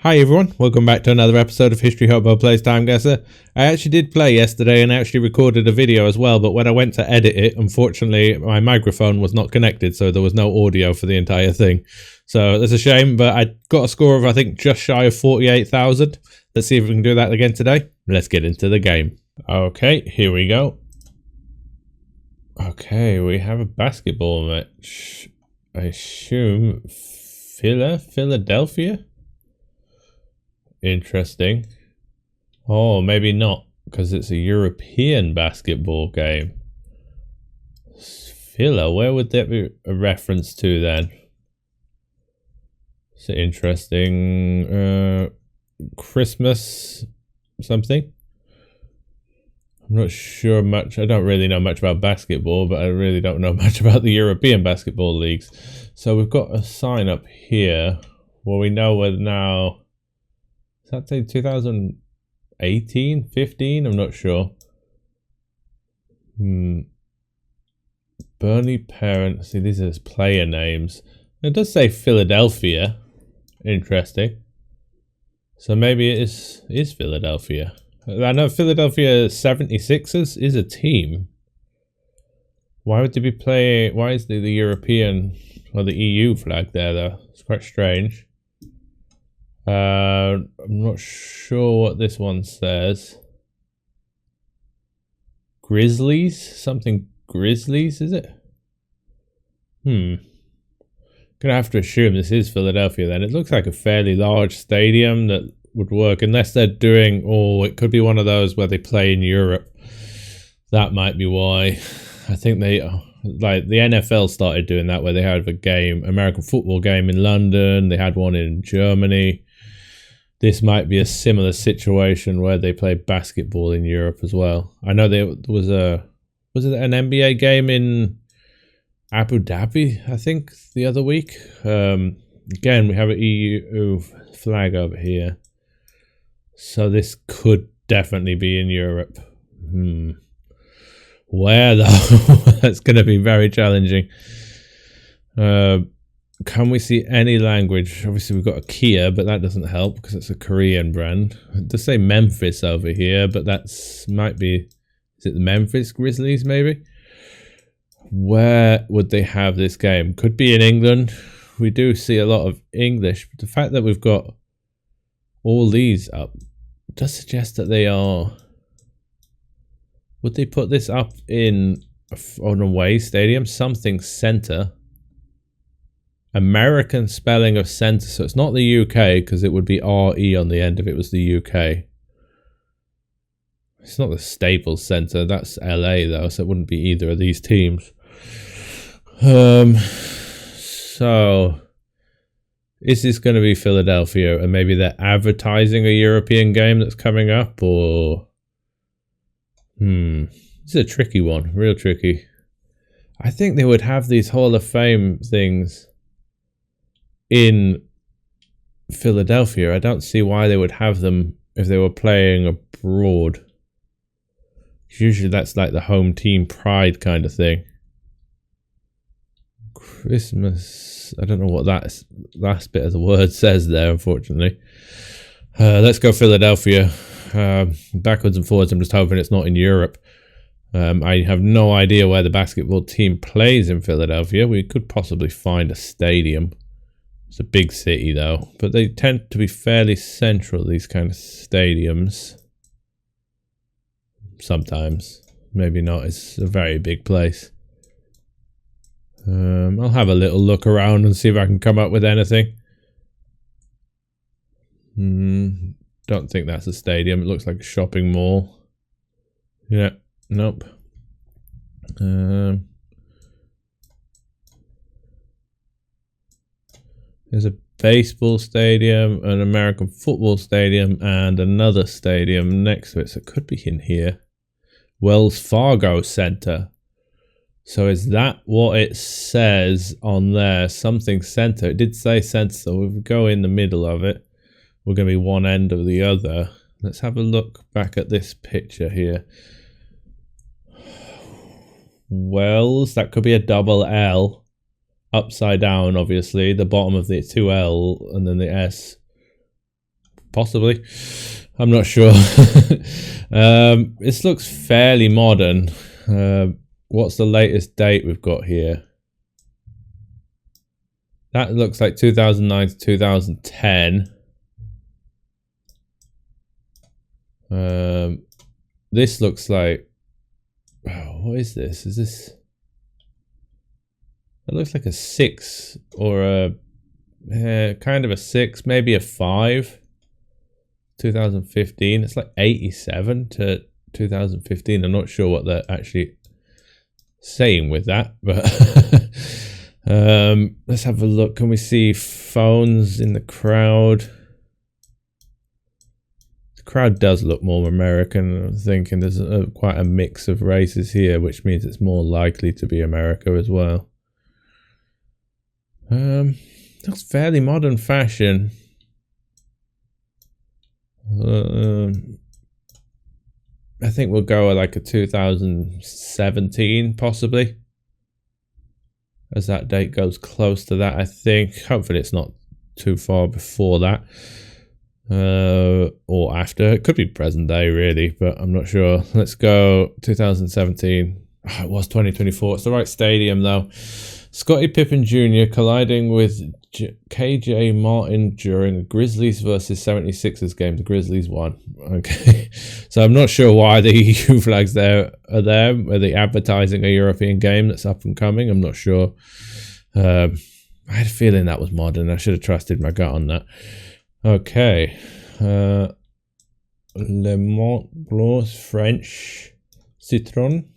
Hi everyone, welcome back to another episode of History Hobo Plays TimeGuessr. I actually did play yesterday and I actually recorded a video as well, but when I went to edit it, unfortunately my microphone was not connected, so there was no audio for the entire thing. So that's a shame, but I got a score of I think just shy of 48,000. Let's see if we can do that again today. Let's get into the game. Okay, here we go. Okay, we have a basketball match. I assume Philadelphia? Interesting. Oh, maybe not, because it's a European basketball game. Villa, where would that be a reference to then? It's interesting. Christmas something? I'm not sure much. I don't really know much about basketball, but I really don't know much about the European basketball leagues. So we've got a sign up here where we know whether now... I'd say 2018, 15, I'm not sure. Bernie Parent, see these are his player names. It does say Philadelphia. Interesting. So maybe it is Philadelphia. I know Philadelphia 76ers is a team. Why would they be playing, why is the European or the EU flag there though? It's quite strange. I'm not sure what this one says. Grizzlies? Something Grizzlies, is it? Gonna have to assume this is Philadelphia then. It looks like a fairly large stadium that would work, unless they're doing, it could be one of those where they play in Europe. That might be why. I think they, like the NFL started doing that, where they had a game, American football game in London, they had one in Germany. This might be a similar situation where they play basketball in Europe as well. I know there was it an NBA game in Abu Dhabi, I think, the other week. Again, we have an EU flag over here. So this could definitely be in Europe. Where though? That's going to be very challenging. Can we see any language? Obviously we've got a Kia, but that doesn't help because it's a Korean brand. It does say Memphis over here, but that's might be, is it the Memphis Grizzlies maybe? Where would they have this game? Could be in England. We do see a lot of English, but the fact that we've got all these up does suggest that they are... Would they put this up in an away stadium? Something centre. American spelling of centre, so it's not the UK because it would be RE on the end if it was the UK. It's not the Staples Centre, that's LA though, so it wouldn't be either of these teams. So is this going to be Philadelphia and maybe they're advertising a European game that's coming up, or it's a tricky one, real tricky. I think they would have these Hall of Fame things in Philadelphia. I don't see why they would have them if they were playing abroad. Usually that's like the home team pride kind of thing. Christmas, I don't know what that last bit of the word says there, unfortunately. Let's go Philadelphia. Backwards and forwards, I'm just hoping it's not in Europe. I have no idea where the basketball team plays in Philadelphia. We could possibly find a stadium. It's a big city though, but they tend to be fairly central, these kind of stadiums. Sometimes, maybe not, it's a very big place. I'll have a little look around and see if I can come up with anything. Don't think that's a stadium, it looks like a shopping mall. Yeah, nope. There's a baseball stadium, an American football stadium, and another stadium next to it. So it could be in here. Wells Fargo Center. So is that what it says on there? Something center. It did say center, so if we go in the middle of it, we're going to be one end or the other. Let's have a look back at this picture here. Wells, that could be a double L. Upside down, obviously, the bottom of the 2L and then the S. Possibly. I'm not sure. This looks fairly modern. What's the latest date we've got here? That looks like 2009 to 2010. This looks like... Oh, what is this? Is this... It looks like a 6 or a... kind of a 6, maybe a 5. 2015. It's like 87 to 2015. I'm not sure what they're actually saying with that, but let's have a look. Can we see phones in the crowd? The crowd does look more American. I'm thinking there's quite a mix of races here, which means it's more likely to be America as well. Looks fairly modern fashion. I think we'll go like a 2017 possibly, as that date goes close to that. I think hopefully it's not too far before that or after. It could be present day really, but I'm not sure. Let's go 2017. Oh, it was 2024. It's the right stadium though. Scottie Pippen Jr. colliding with KJ Martin during a Grizzlies versus 76ers game. The Grizzlies won. Okay, so I'm not sure why the EU flags are there. Are they advertising a European game that's up and coming? I'm not sure. I had a feeling that was modern. I should have trusted my gut on that. Okay. Le Mont Blanc, French. Citron.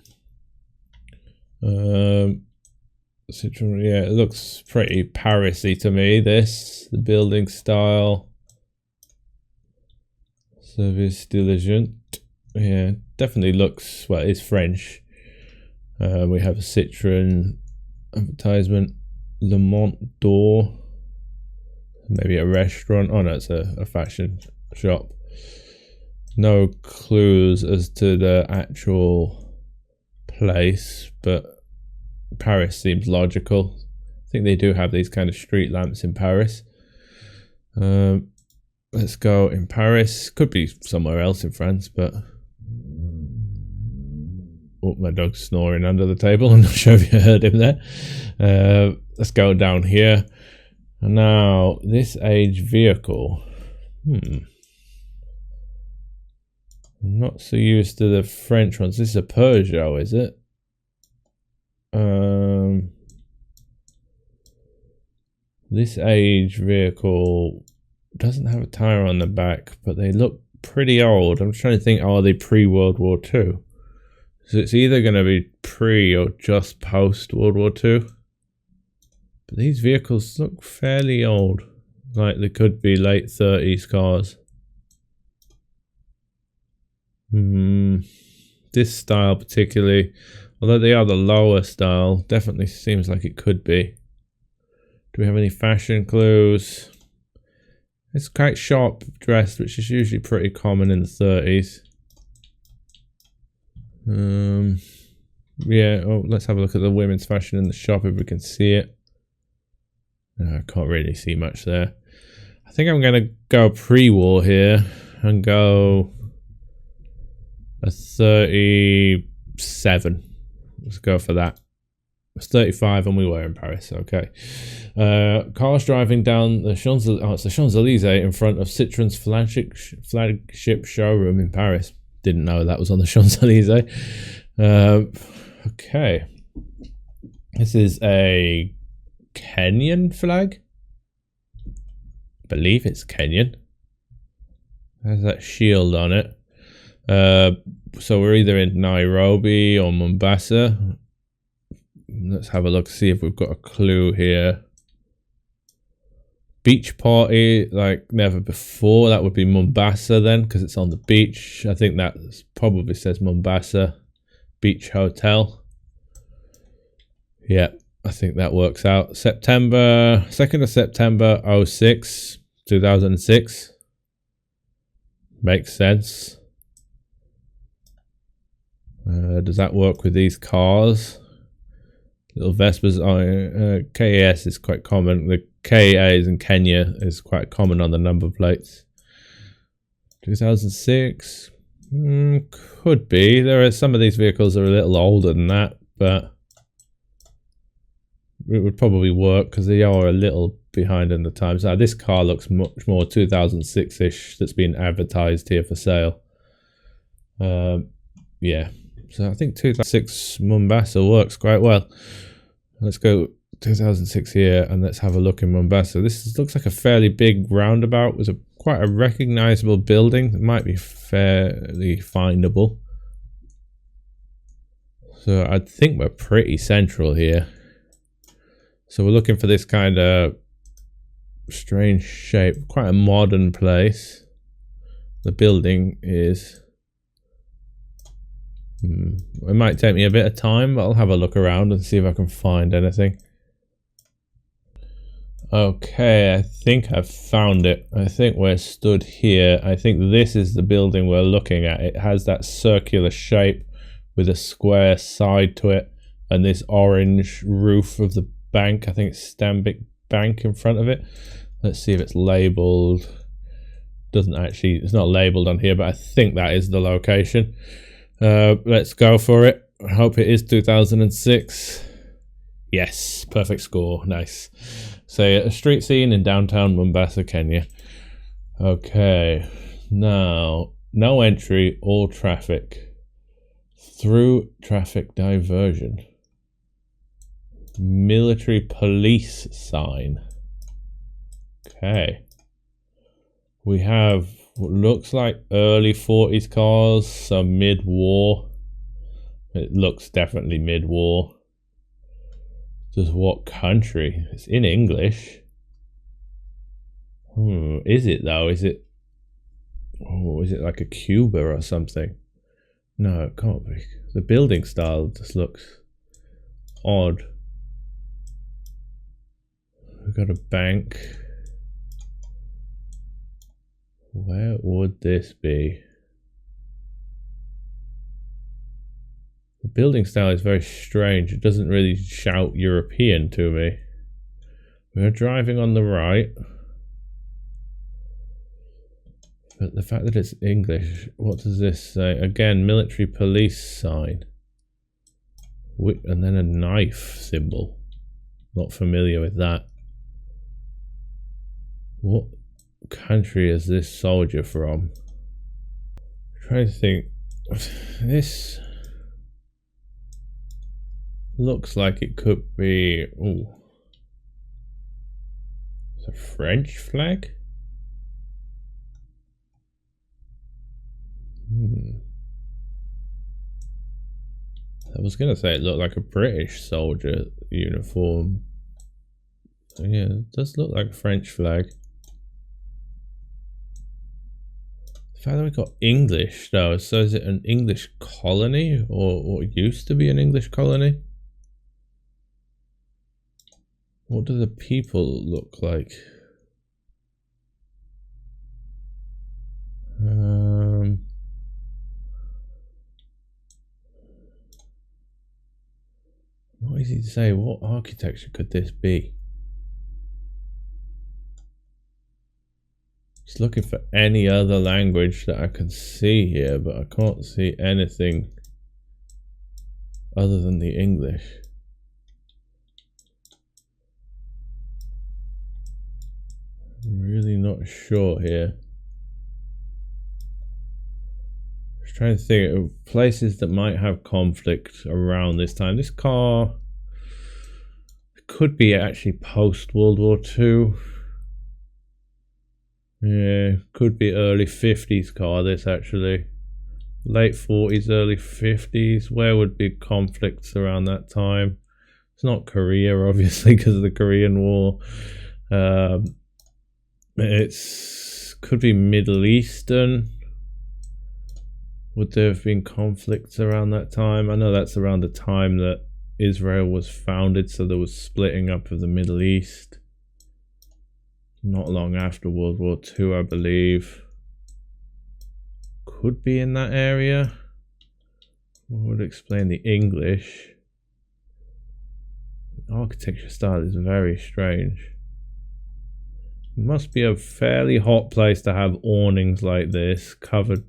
Citron, yeah, it looks pretty Paris-y to me, this. The building style. Service diligent. Yeah, definitely looks, well, it's French. We have a Citron advertisement. Le Mont d'Or. Maybe a restaurant. Oh no, it's a fashion shop. No clues as to the actual place, but Paris seems logical. I think they do have these kind of street lamps in Paris. Let's go in Paris. Could be somewhere else in France, but... Oh, my dog's snoring under the table. I'm not sure if you heard him there. Let's go down here. And now, this age vehicle. I'm not so used to the French ones. This is a Peugeot, is it? This age vehicle doesn't have a tire on the back, but they look pretty old. I'm trying to think, are they pre-World War II? So it's either going to be pre or just post-World War II. But these vehicles look fairly old. Like they could be late 30s cars. This style particularly, although they are the lower style, definitely seems like it could be. Do we have any fashion clues? It's quite sharp dressed, which is usually pretty common in the 30s. Yeah, oh, let's have a look at the women's fashion in the shop if we can see it. No, I can't really see much there. I think I'm going to go pre-war here and go a 37. Let's go for that. It's 35 and we were in Paris, okay. Cars driving down the Champs-Elysees in front of Citroen's flagship showroom in Paris. Didn't know that was on the Champs-Elysees. Okay. This is a Kenyan flag. I believe it's Kenyan. Has that shield on it. So we're either in Nairobi or Mombasa. Let's have a look, see if we've got a clue here. Beach party like never before. That would be Mombasa then, because it's on the beach. I think that probably says Mombasa Beach Hotel. Yeah, I think that works out. September 2nd of September 2006. Makes sense. Does that work with these cars? Little Vespers. KAS is quite common. The KAs in Kenya is quite common on the number plates. 2006? Could be. There are some of these vehicles are a little older than that, but it would probably work because they are a little behind in the times. Now, this car looks much more 2006-ish that's been advertised here for sale. Yeah, so I think 2006 Mombasa works quite well. Let's go 2006 here and let's have a look in Mombasa. This looks like a fairly big roundabout with quite a recognizable building. It might be fairly findable. So I think we're pretty central here. So we're looking for this kind of strange shape, quite a modern place. The building is... it might take me a bit of time, but I'll have a look around and see if I can find anything. Okay, I think I've found it. I think we're stood here. I think this is the building we're looking at. It has that circular shape with a square side to it and this orange roof of the bank. I think it's Stanbic Bank in front of it. Let's see if it's labelled. It's not labelled on here, but I think that is the location. Let's go for it. I hope it is 2006. Yes, perfect score. Nice. So a street scene in downtown Mombasa, Kenya. Okay, now no entry, all traffic. Through traffic diversion. Military police sign. Okay. We have what looks like early 40s cars, some mid-war. It looks definitely mid-war. Just what country? It's in English. Is it though? Is it like a Cuba or something? No, it can't be. The building style just looks odd. We've got a bank. Where would this be? The building style is very strange. It doesn't really shout European to me. We're driving on the right. But the fact that it's English, what does this say? Again, military police sign. And then a knife symbol. Not familiar with that. What country is this soldier from? I'm trying to think. This looks like it could be... Ooh. It's a French flag? I was going to say it looked like a British soldier uniform. Yeah, it does look like a French flag. The fact that we got English though, so is it an English colony or used to be an English colony? What do the people look like? Not easy to say. What architecture could this be? Just looking for any other language that I can see here, but I can't see anything other than the English. I'm really not sure here. Just trying to think of places that might have conflict around this time. This car could be actually post World War II. Yeah, could be early 50s car, this actually. Late 40s, early 50s. Where would be conflicts around that time? It's not Korea, obviously, because of the Korean War. It's could be Middle Eastern. Would there have been conflicts around that time? I know that's around the time that Israel was founded, so there was splitting up of the Middle East. Not long after World War II, I believe. Could be in that area. What would explain the English? The architecture style is very strange. Must be a fairly hot place to have awnings like this, covered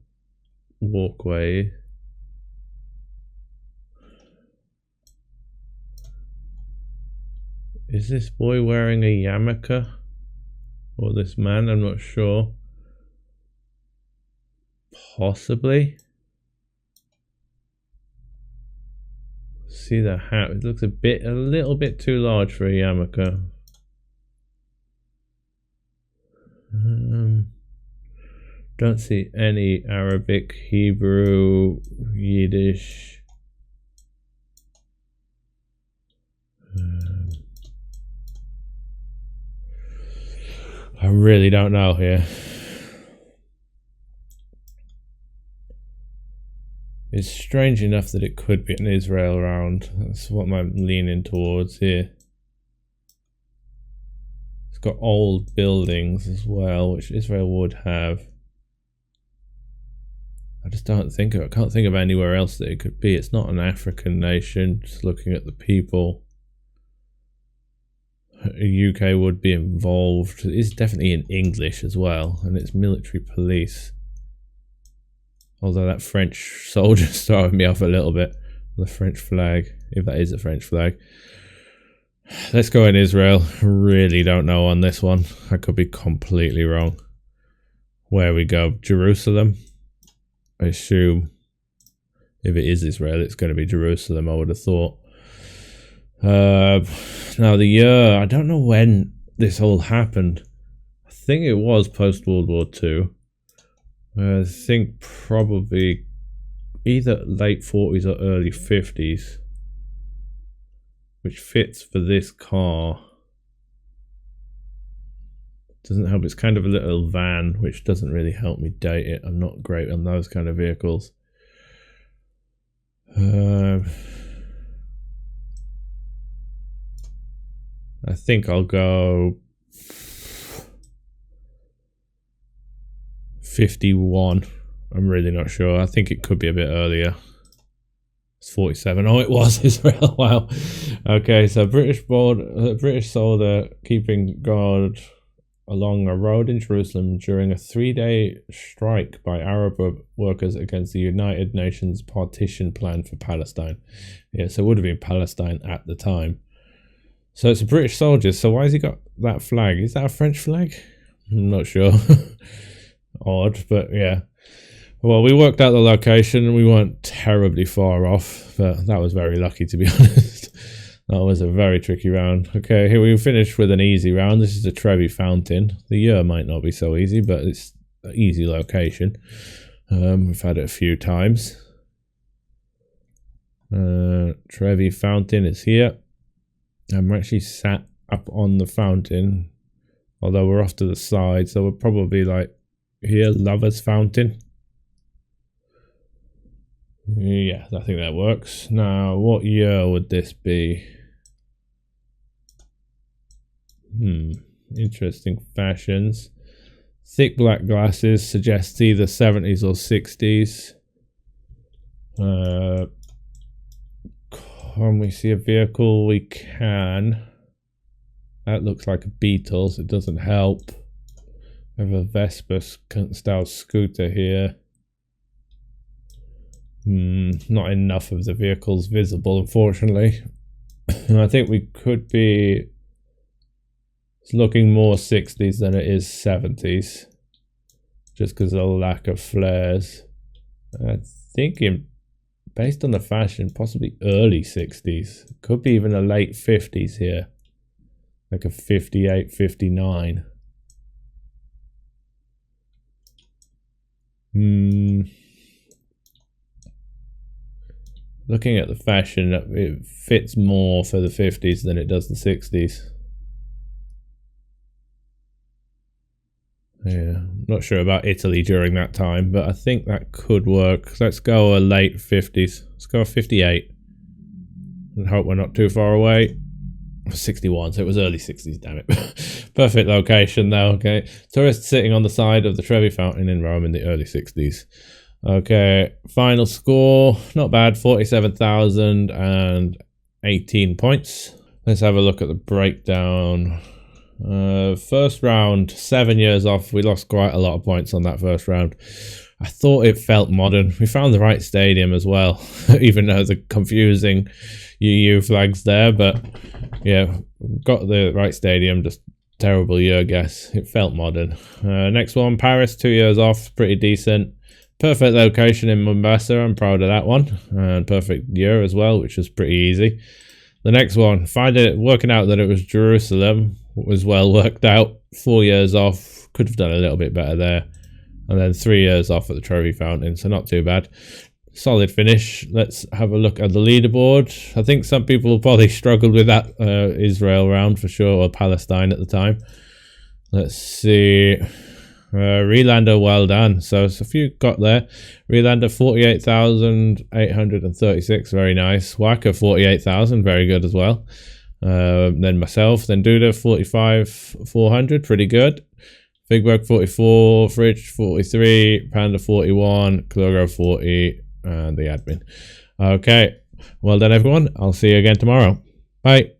walkway. Is this boy wearing a yarmulke? Or this man? I'm not sure. Possibly. See the hat? It looks a little bit too large for a yarmulke. Don't see any Arabic, Hebrew, Yiddish. I really don't know here. It's strange enough that it could be an Israel round. That's what I'm leaning towards here. It's got old buildings as well, which Israel would have. I just don't think of it. I can't think of anywhere else that it could be. It's not an African nation. Just looking at the people. UK would be involved. It is definitely in English as well, and it's military police. Although that French soldier started me off a little bit. The French flag, if that is a French flag. Let's go in Israel. Really don't know on this one. I could be completely wrong. Where we go? Jerusalem? I assume if it is Israel, it's going to be Jerusalem, I would have thought. Now the year, I don't know when this all happened. I think it was post World War II. I think probably either late 40s or early 50s, which fits for this car. Doesn't help, it's kind of a little van, which doesn't really help me date it. I'm not great on those kind of vehicles. I think I'll go 51. I'm really not sure. I think it could be a bit earlier. It's 47. Oh, it was Israel. Wow. Okay, so British soldier keeping guard along a road in Jerusalem during a 3-day strike by Arab workers against the United Nations partition plan for Palestine. Yeah, so it would have been Palestine at the time. So it's a British soldier. So why has he got that flag? Is that a French flag? I'm not sure. Odd, but yeah. Well, we worked out the location and we weren't terribly far off, but that was very lucky, to be honest. That was a very tricky round. Okay, here we finished with an easy round. This is the Trevi Fountain. The year might not be so easy, but it's an easy location. We've had it a few times. Trevi Fountain is here. I'm actually sat up on the fountain, although we're off to the side, so we're probably like here, Lover's Fountain. Yeah, I think that works. Now, what year would this be? Interesting fashions. Thick black glasses suggests either 70s or 60s. Can we see a vehicle? We can. That looks like a Beetle, so it doesn't help. I have a Vespa style scooter here. Not enough of the vehicles visible, unfortunately. I think we could be... It's looking more 60s than it is 70s. Just because of the lack of flares. I think based on the fashion, possibly early 60s. Could be even a late 50s here. Like a 58, 59. Looking at the fashion, it fits more for the 50s than it does the 60s. Yeah, not sure about Italy during that time, but I think that could work. Let's go a late 50s. Let's go a 58. And hope we're not too far away. 61, so it was early 60s, damn it. Perfect location though, okay. Tourists sitting on the side of the Trevi Fountain in Rome in the early 60s. Okay, final score, not bad, 47,018 points. Let's have a look at the breakdown. First round, 7 years off. We lost quite a lot of points on that first round. I thought it felt modern. We found the right stadium as well, even though the confusing UU flags there. But yeah, got the right stadium. Just terrible year guess. It felt modern. Next one, Paris, 2 years off. Pretty decent. Perfect location in Mombasa. I'm proud of that one. And perfect year as well, which was pretty easy. The next one, working out that it was Jerusalem. Was well worked out. 4 years off. Could have done a little bit better there. And then 3 years off at the Trophy Fountain, so not too bad. Solid finish. Let's have a look at the leaderboard. I think some people probably struggled with that Israel round for sure, or Palestine at the time. Let's see. Relander, well done. So a few got there. Relander, 48,836, very nice. Waka, 48,000, very good as well. Then myself, then Duda, 45,400, pretty good. Figberg 44, Fridge 43, Panda 41, Clogo 40, and the admin. Okay, well done everyone. I'll see you again tomorrow. Bye.